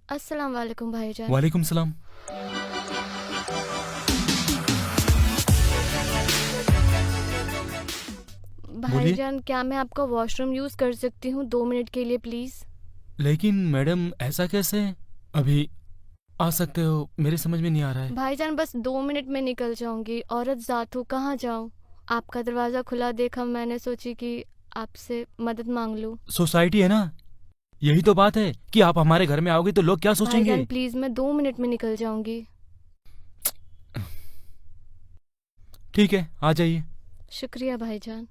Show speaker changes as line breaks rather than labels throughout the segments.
अस्सलाम वालेकुम भाईजान।
वालेकुम सलाम। बोलिए।
भाईजान क्या मैं आपका वॉशरूम यूज कर सकती हूँ 2 मिनट के लिए प्लीज?
लेकिन मैडम ऐसा कैसे? अभी आ सकते हो, मेरे समझ में नहीं आ रहा है।
भाईजान बस 2 मिनट में निकल जाऊंगी, औरत जात हूँ, कहाँ जाऊँ? आपका दरवाजा खुला देखा, मैंने सोची कि आपसे मदद मांग लूँ।
सोसाइटी है ना, यही तो बात है कि आप हमारे घर में आओगे तो लोग क्या
भाईजान
सोचेंगे।
प्लीज, मैं 2 मिनट में निकल जाऊंगी।
ठीक है, आ जाइए।
शुक्रिया भाईजान।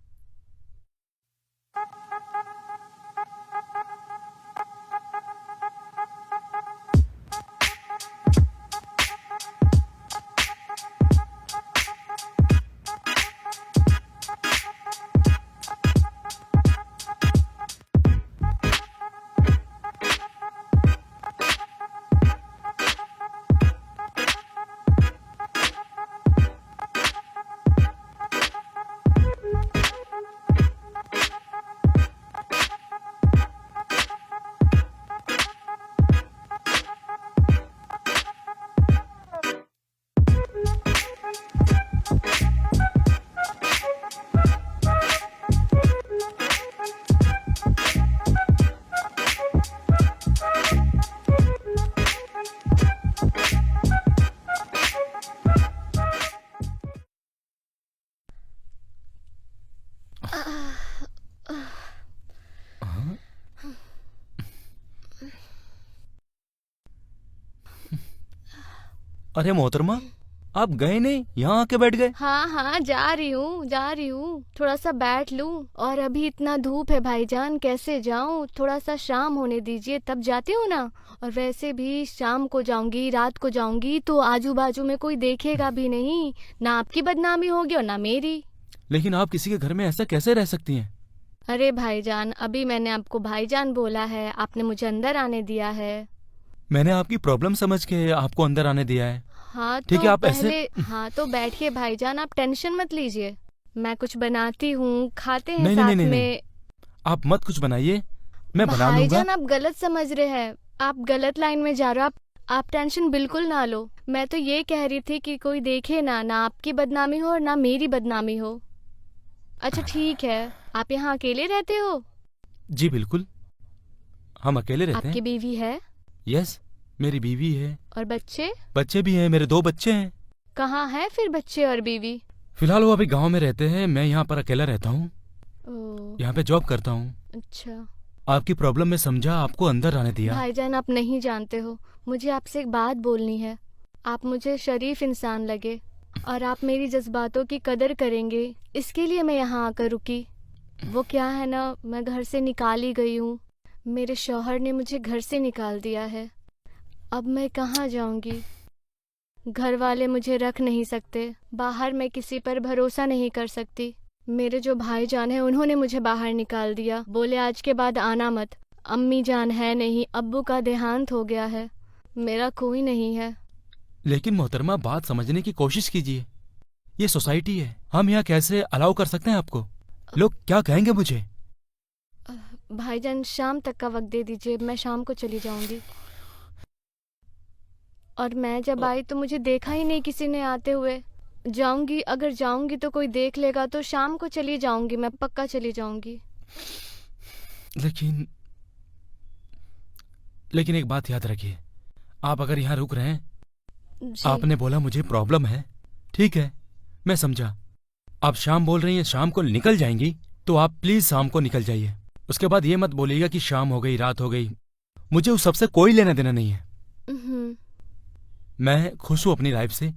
हाँ? अरे मोहतरमा, आप गए नहीं, यहाँ आके बैठ गए।
हाँ हाँ, जा रही हूँ जा रही हूँ, थोड़ा सा बैठ लूँ। और अभी इतना धूप है भाईजान, कैसे जाऊँ? थोड़ा सा शाम होने दीजिए तब जाती हूँ ना। और वैसे भी शाम को जाऊंगी, रात को जाऊंगी तो आजू बाजू में कोई देखेगा भी नहीं, ना आपकी बदनामी होगी और ना मेरी।
लेकिन आप किसी के घर में ऐसा कैसे रह सकती हैं?
अरे भाईजान, अभी मैंने आपको भाईजान बोला है, आपने मुझे अंदर आने दिया है।
मैंने आपकी प्रॉब्लम समझ के आपको अंदर आने दिया है।
हाँ
ठीक
तो
है, आप
पहले
ऐसे।
हाँ तो बैठिए भाईजान, आप टेंशन मत लीजिए। मैं कुछ बनाती हूँ, खाते हैं
नहीं नहीं नहीं
साथ
नहीं नहीं,
में।
आप मत कुछ बनाइए, मैं बना लूंगा।
भाईजान आप गलत समझ रहे हैं, आप गलत लाइन में जा रहे हो। आप टेंशन बिल्कुल ना लो। मैं तो ये कह रही थी कि कोई देखे ना, ना आपकी बदनामी हो और ना मेरी बदनामी हो। अच्छा ठीक है, आप यहाँ अकेले रहते हो?
जी बिल्कुल, हम अकेले रहते
आपकी
हैं।
बीवी है?
यस, मेरी बीवी है,
और बच्चे?
बच्चे भी हैं, मेरे 2 बच्चे हैं।
कहाँ है फिर बच्चे और बीवी?
फिलहाल वो अभी गांव में रहते हैं, मैं यहाँ पर अकेला रहता हूँ,
ओह
यहाँ पे जॉब करता हूँ।
अच्छा।
आपकी प्रॉब्लम में समझा, आपको अंदर आने दिया।
भाईजान आप नहीं जानते हो, मुझे आपसे एक बात बोलनी है। आप मुझे शरीफ इंसान लगे और आप मेरी जज्बातों की कदर करेंगे, इसके लिए मैं यहाँ आकर रुकी। वो क्या है ना, मैं घर से निकाली गई हूँ, मेरे शौहर ने मुझे घर से निकाल दिया है। अब मैं कहाँ जाऊँगी? घर वाले मुझे रख नहीं सकते, बाहर मैं किसी पर भरोसा नहीं कर सकती। मेरे जो भाईजान है उन्होंने मुझे बाहर निकाल दिया, बोले आज के बाद आना मत। अम्मी जान है नहीं, अब्बू का देहांत हो गया है, मेरा कोई नहीं है।
लेकिन मोहतरमा, बात समझने की कोशिश कीजिए, ये सोसाइटी है, हम यहाँ कैसे अलाउ कर सकते हैं आपको? लोग क्या कहेंगे मुझे?
भाईजान शाम तक का वक्त दे दीजिए, मैं शाम को चली जाऊंगी। और मैं जब आई तो मुझे देखा ही नहीं किसी ने आते हुए। जाऊंगी, अगर जाऊंगी तो कोई देख लेगा, तो शाम को चली जाऊंगी, मैं पक्का चली जाऊंगी।
लेकिन लेकिन एक बात याद रखिए, आप अगर यहाँ रुक रहे हैं,
जी।
आपने बोला मुझे प्रॉब्लम है, ठीक है, मैं समझा। आप शाम बोल रही हैं, शाम को निकल जाएंगी, तो आप प्लीज शाम को निकल जाइए। उसके बाद ये मत बोलिएगा कि शाम हो गई, रात हो गई, मुझे उस सबसे कोई लेना देना नहीं है।
हम्म।
मैं खुश हूँ अपनी लाइफ से।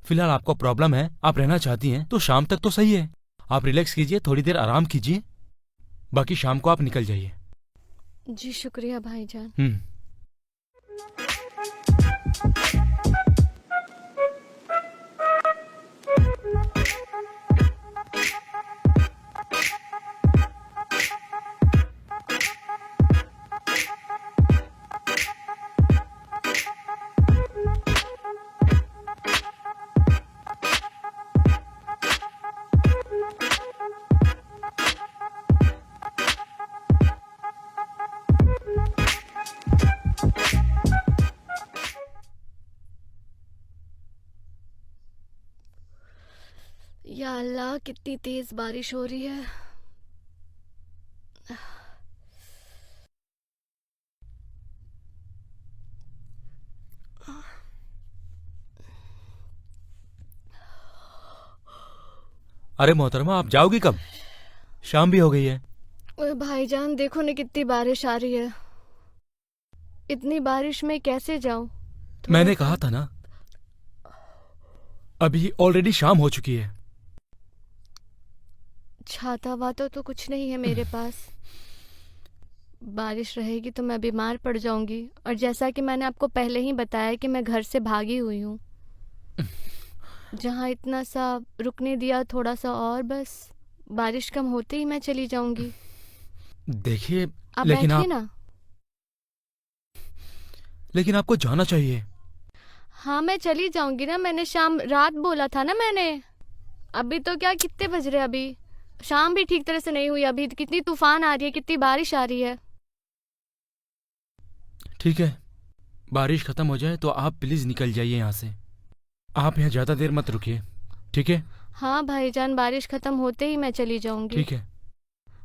फिलहाल आपको प्रॉब्लम है, आप रहना चाहती हैं, तो शाम तक तो सही है, आप रिलैक्स कीजिए, थोड़ी देर आराम कीजिए, बाकी शाम को आप निकल जाइए।
जी शुक्रिया भाईजान। अल्लाह, कितनी तेज बारिश हो रही है।
अरे मोहतरमा, आप जाओगी कब? शाम भी हो गई है।
ओए भाईजान, देखो ना कितनी बारिश आ रही है। इतनी बारिश में कैसे जाऊं?
मैंने कहा था ना, अभी ऑलरेडी शाम हो चुकी है।
छाता वाता तो कुछ नहीं है मेरे पास। बारिश रहेगी तो मैं बीमार पड़ जाऊंगी, और जैसा कि मैंने आपको पहले ही बताया कि मैं घर से भागी हुई हूँ। जहाँ इतना सा रुकने दिया, थोड़ा सा और बस, बारिश कम होते ही मैं चली जाऊंगी।
देखिए,
आप
लेकिन
बैठिए
आप
ना।
लेकिन आपको जाना चाहिए।
हाँ, मैं चली जाऊंगी ना, मैंने शाम रात बोला था ना मैंने। अभी तो क्या, कितने बज रहे हैं अभी? शाम भी ठीक तरह से नहीं हुई अभी। कितनी तूफान आ रही है, कितनी बारिश आ रही है।
ठीक है, बारिश खत्म हो जाए तो आप प्लीज निकल जाइए यहाँ से। आप यहाँ ज्यादा देर मत रुकिए, ठीक है?
हाँ भाईजान, बारिश खत्म होते ही मैं चली जाऊंगी।
ठीक है।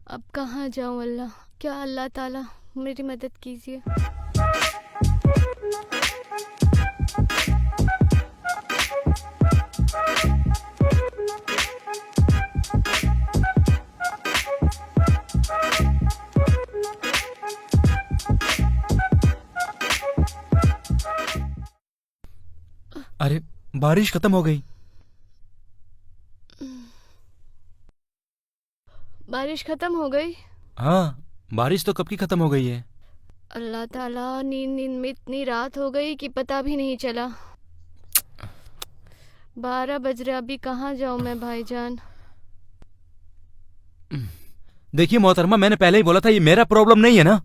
अब कहाँ जाऊं अल्लाह? क्या अल्लाह ताला मेरी मदद कीजिए।
अरे, बारिश खत्म हो गई।
बारिश खत्म हो गई?
हाँ, बारिश तो कब की खत्म हो गई है।
अल्लाह ताला, नींद नींद में इतनी रात हो गई कि पता भी नहीं चला। 12 बज रहे, अभी कहाँ जाऊं मैं भाईजान?
देखिए मोहतरमा, मैंने पहले ही बोला था, ये मेरा प्रॉब्लम नहीं है ना।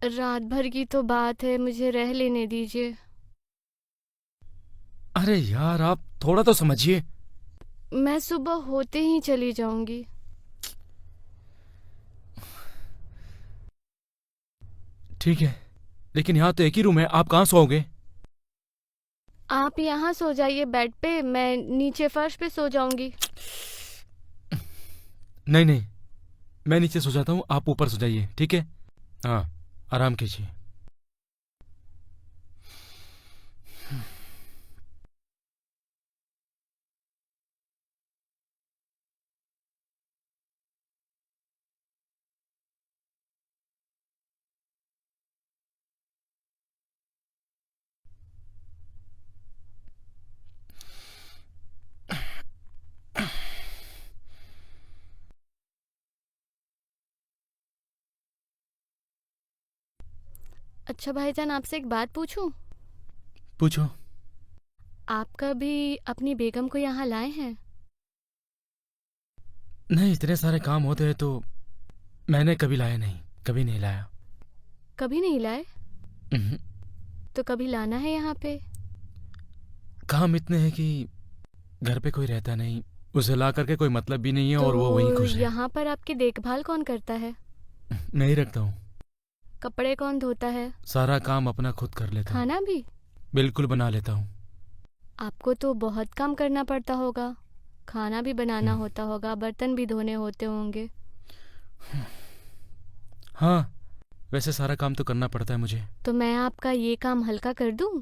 रात भर की तो बात है, मुझे रह लेने दीजिए।
अरे यार, आप थोड़ा तो समझिए।
मैं सुबह होते ही चली जाऊंगी।
ठीक है, लेकिन यहाँ तो एक ही रूम है, आप कहाँ सोओगे?
आप यहाँ सो जाइए बेड पे, मैं नीचे फर्श पे सो जाऊंगी।
नहीं नहीं, मैं नीचे सो जाता हूँ, आप ऊपर सो जाइए, ठीक है? हाँ, आराम कीजिए।
अच्छा भाईजान, आपसे एक बात पूछूं?
पूछो।
आप कभी अपनी बेगम को यहाँ लाए हैं?
नहीं, इतने सारे काम होते हैं तो मैंने कभी लाया नहीं, कभी नहीं लाया।
कभी नहीं लाए?
उहुं,
तो कभी लाना है यहाँ पे।
काम इतने हैं कि घर पे कोई रहता नहीं, उसे ला करके कोई मतलब भी नहीं है, और वो वहीं
तो
खुश है।
यहाँ पर आपकी देखभाल कौन करता है?
मैं ही रखता हूँ।
कपड़े कौन धोता है?
सारा काम अपना खुद कर लेता हूँ।
खाना भी?
बिल्कुल बना लेता हूँ।
आपको तो बहुत काम करना पड़ता होगा। खाना भी बनाना
हम्म,
होता होगा, बर्तन भी धोने होते होंगे।
हाँ, वैसे सारा काम तो करना पड़ता है मुझे।
तो मैं आपका ये काम हल्का कर दूं?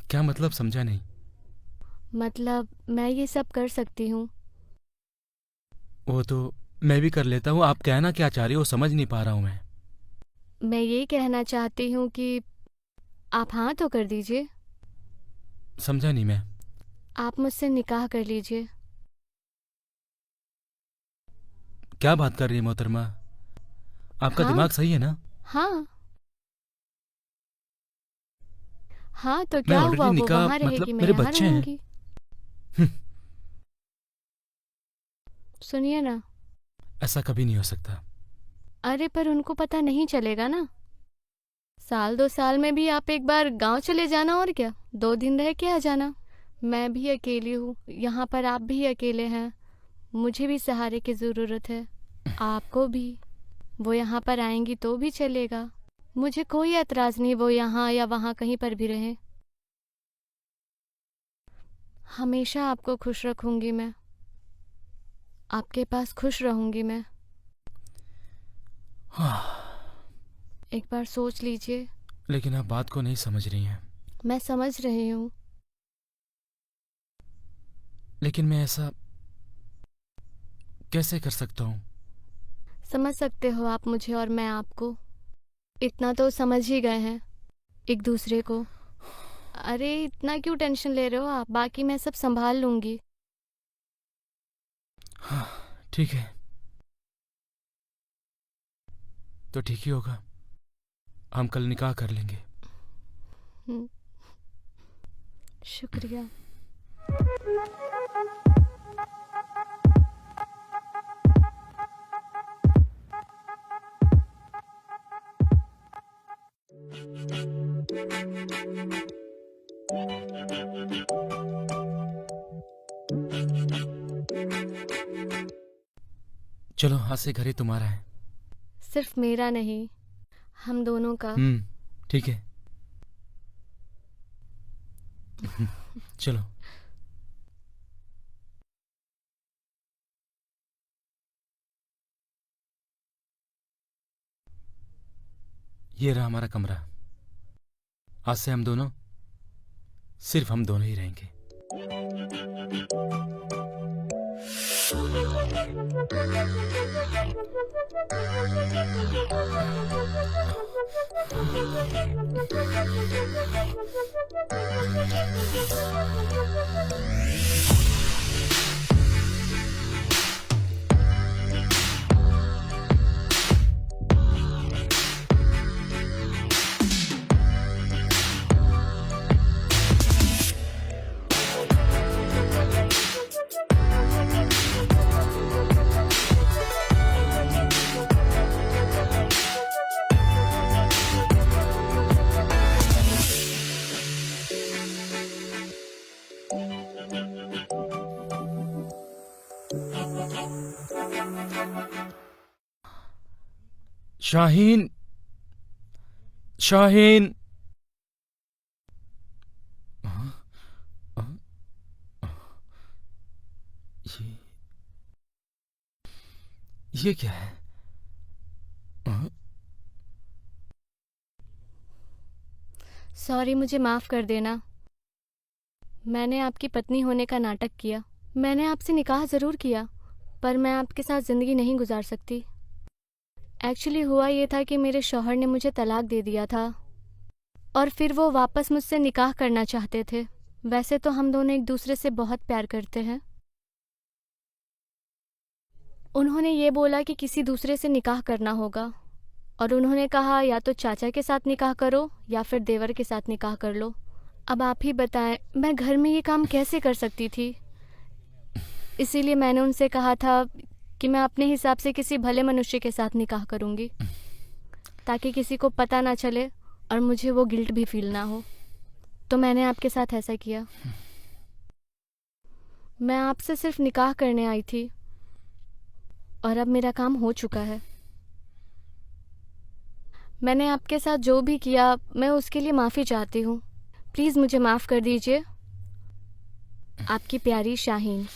क्या मतलब, समझा नहीं।
मतलब मैं ये सब कर सकती हूँ।
वो तो मैं भी कर लेता हूँ, आप कहना क्या चाह रही हो समझ नहीं पा रहा हूँ मैं।
मैं ये कहना चाहती हूँ कि आप हाँ तो कर दीजिए।
समझा नहीं मैं।
आप मुझसे निकाह कर लीजिए।
क्या बात कर रही है मोहतरमा, आपका
हाँ
दिमाग सही है ना?
हाँ हाँ, तो
मैं
क्या हुआ,
ऑलरेडी
वो
निकाह,
वहाँ
मतलब
रहेगी, मैं
मेरे
यहाँ
बच्चे हैं।
रहूंगी। सुनिए ना।
ऐसा कभी नहीं हो सकता।
अरे पर उनको पता नहीं चलेगा ना। साल 2 साल में भी आप एक बार गांव चले जाना, और क्या, 2 दिन रह के आ जाना। मैं भी अकेली हूँ यहाँ पर, आप भी अकेले हैं। मुझे भी सहारे की ज़रूरत है, आपको भी। वो यहाँ पर आएंगी तो भी चलेगा, मुझे कोई एतराज़ नहीं, वो यहाँ या वहाँ कहीं पर भी रहें। हमेशा आपको खुश रखूंगी मैं, आपके पास खुश रहूंगी मैं। एक बार सोच लीजिए।
लेकिन आप बात को नहीं समझ रही हैं।
मैं समझ रही हूँ।
लेकिन मैं ऐसा कैसे कर सकता हूँ?
समझ सकते हो आप मुझे और मैं आपको। इतना तो समझ ही गए हैं एक दूसरे को। अरे इतना क्यों टेंशन ले रहे हो आप? बाकी मैं सब संभाल लूंगी।
हाँ, ठीक है। तो ठीक ही होगा, हम कल निकाह कर लेंगे।
हम्म, शुक्रिया।
चलो, आज से घर ही तुम्हारा है।
सिर्फ मेरा नहीं, हम दोनों का।
ठीक है। चलो। ये रहा हमारा कमरा। आज से हम दोनों, सिर्फ हम दोनों ही रहेंगे। शाहीन, शाहीन। ये ये क्या है?
सॉरी, मुझे माफ़ कर देना। मैंने आपकी पत्नी होने का नाटक किया। मैंने आपसे निकाह ज़रूर किया, पर मैं आपके साथ ज़िंदगी नहीं गुजार सकती। एक्चुअली हुआ ये था कि मेरे शौहर ने मुझे तलाक दे दिया था और फिर वो वापस मुझसे निकाह करना चाहते थे। वैसे तो हम दोनों एक दूसरे से बहुत प्यार करते हैं। उन्होंने ये बोला कि किसी दूसरे से निकाह करना होगा और उन्होंने कहा या तो चाचा के साथ निकाह करो या फिर देवर के साथ निकाह कर लो। अब आप ही बताएं, मैं घर में ये काम कैसे कर सकती थी? इसीलिए मैंने उनसे कहा था कि मैं अपने हिसाब से किसी भले मनुष्य के साथ निकाह करूँगी, ताकि किसी को पता ना चले और मुझे वो गिल्ट भी फील ना हो। तो मैंने आपके साथ ऐसा किया। मैं आपसे सिर्फ निकाह करने आई थी और अब मेरा काम हो चुका है। मैंने आपके साथ जो भी किया, मैं उसके लिए माफ़ी चाहती हूँ। प्लीज़ मुझे माफ़ कर दीजिए। आपकी प्यारी शाहीन।